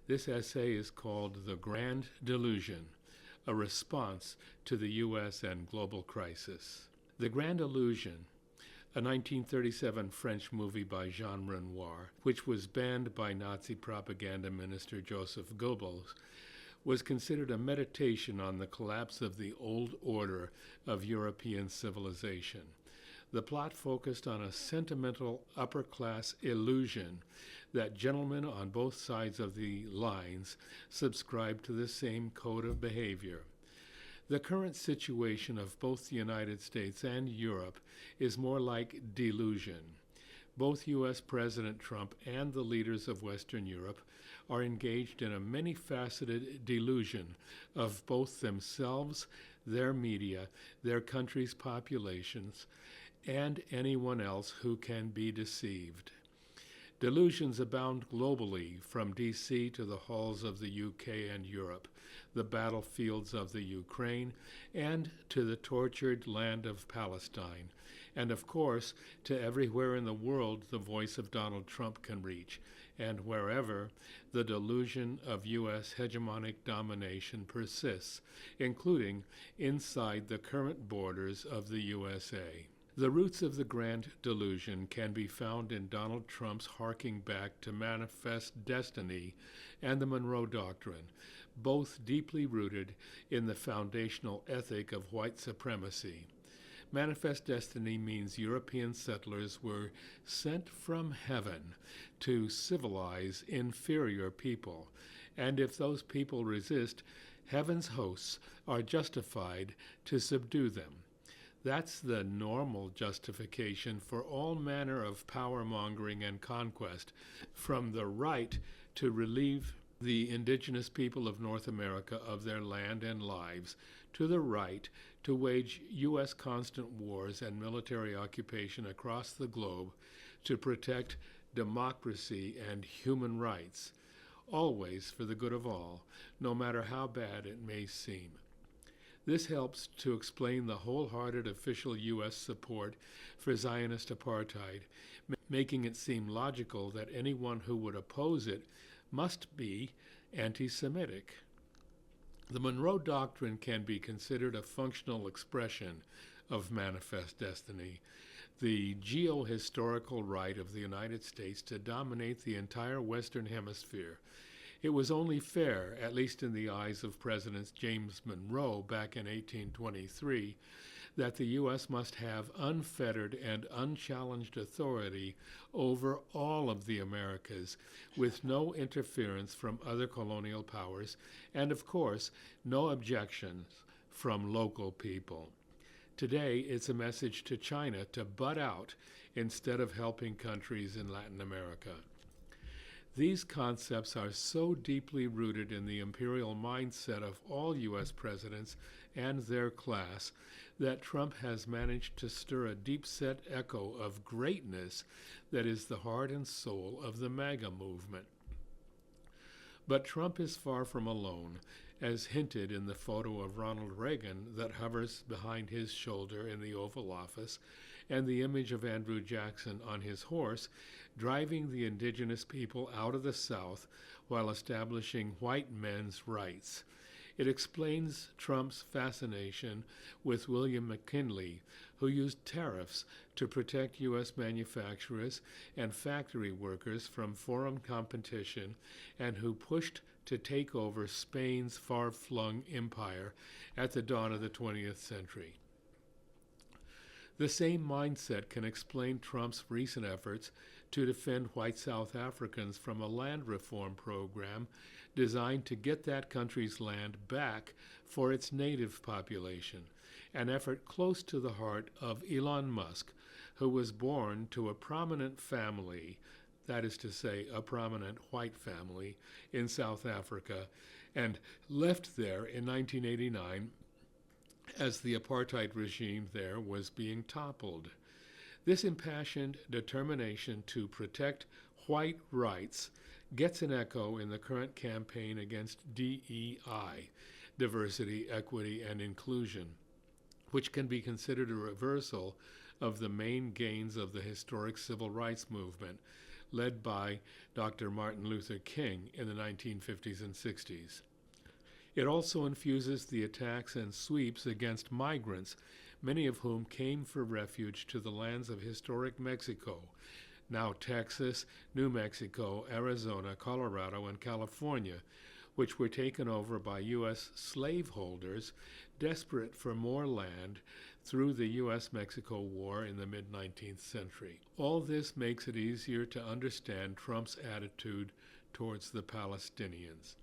This essay is called The Grand Delusion, a response to the U.S. and global crisis. The Grand Illusion, a 1937 French movie by Jean Renoir, which was banned by Nazi propaganda minister Joseph Goebbels, was considered a meditation on the collapse of the old order of European civilization. The plot focused on a sentimental upper-class illusion that gentlemen on both sides of the lines subscribed to the same code of behavior. The current situation of both the United States and Europe is more like delusion. Both U.S. President Trump and the leaders of Western Europe are engaged in a many-faceted delusion of both themselves, their media, their country's populations, and anyone else who can be deceived. Delusions abound globally, from D.C. to the halls of the UK and Europe, the battlefields of the Ukraine, and to the tortured land of Palestine, and of course to everywhere in the world the voice of Donald Trump can reach, and wherever the delusion of U.S. hegemonic domination persists, including inside the current borders of the USA. The roots of the Grand Delusion can be found in Donald Trump's harking back to Manifest Destiny and the Monroe Doctrine, both deeply rooted in the foundational ethic of white supremacy. Manifest Destiny means European settlers were sent from heaven to civilize inferior people, and if those people resist, heaven's hosts are justified to subdue them. That's the normal justification for all manner of power-mongering and conquest, from the right to relieve the indigenous people of North America of their land and lives, to the right to wage U.S. constant wars and military occupation across the globe to protect democracy and human rights, always for the good of all, no matter how bad it may seem. This helps to explain the wholehearted official U.S. support for Zionist apartheid, making it seem logical that anyone who would oppose it must be anti-Semitic. The Monroe Doctrine can be considered a functional expression of Manifest Destiny, the geohistorical right of the United States to dominate the entire Western Hemisphere. It was only fair, at least in the eyes of President James Monroe back in 1823, that the U.S. must have unfettered and unchallenged authority over all of the Americas, with no interference from other colonial powers, and of course, no objections from local people. Today, it's a message to China to butt out instead of helping countries in Latin America. These concepts are so deeply rooted in the imperial mindset of all U.S. presidents and their class that Trump has managed to stir a deep-set echo of greatness that is the heart and soul of the MAGA movement. But Trump is far from alone, as hinted in the photo of Ronald Reagan that hovers behind his shoulder in the Oval Office, and the image of Andrew Jackson on his horse driving the indigenous people out of the South while establishing white men's rights. It explains Trump's fascination with William McKinley, who used tariffs to protect U.S. manufacturers and factory workers from foreign competition, and who pushed to take over Spain's far-flung empire at the dawn of the 20th century. The same mindset can explain Trump's recent efforts to defend white South Africans from a land reform program designed to get that country's land back for its native population, an effort close to the heart of Elon Musk, who was born to a prominent family, that is to say, a prominent white family, in South Africa, and left there in 1989 as the apartheid regime there was being toppled. This impassioned determination to protect white rights gets an echo in the current campaign against DEI, diversity, equity, and inclusion, which can be considered a reversal of the main gains of the historic civil rights movement, led by Dr. Martin Luther King in the 1950s and 60s. It also infuses the attacks and sweeps against migrants, many of whom came for refuge to the lands of historic Mexico, now Texas, New Mexico, Arizona, Colorado, and California, which were taken over by U.S. slaveholders desperate for more land through the U.S.-Mexico War in the mid-19th century. All this makes it easier to understand Trump's attitude towards the Palestinians.